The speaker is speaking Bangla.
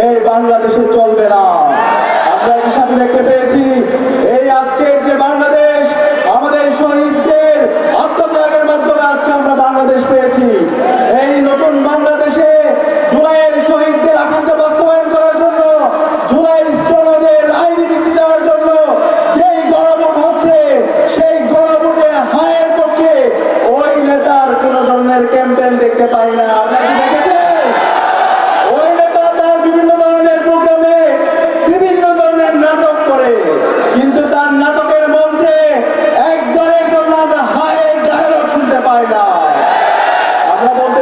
এই বাংলাদেশে চলবে না। আমরা একই সাথে দেখতে পেয়েছি এই আজকের যে বাংলাদেশ, আমাদের শহীদদের আত্মত্যাগের মাধ্যমে আজকে আমরা বাংলাদেশ পেয়েছি। এই নতুন বাংলাদেশে জুলাইয়ের শহীদদের আকাঙ্ক্ষা বাস্তবায়ন করার জন্য, জুলাই শ্রমদের আইনি ভিত্তি দেওয়ার জন্য যেই গণভোট হচ্ছে, সেই গণভোটে হায়ের পক্ষে ওই নেতার কোন ধরনের ক্যাম্পেইন দেখতে পাই না। আপনারা কি দেখেছেন? ওই নেতা তার বিভিন্ন ধরনের প্রোগ্রামে বিভিন্ন ধরনের নাটক করে, কিন্তু তার নাটকের মঞ্চে একবারের জন্য আমরা হায়ের ডায়লগ শুনতে পাই না। আমরা বলতে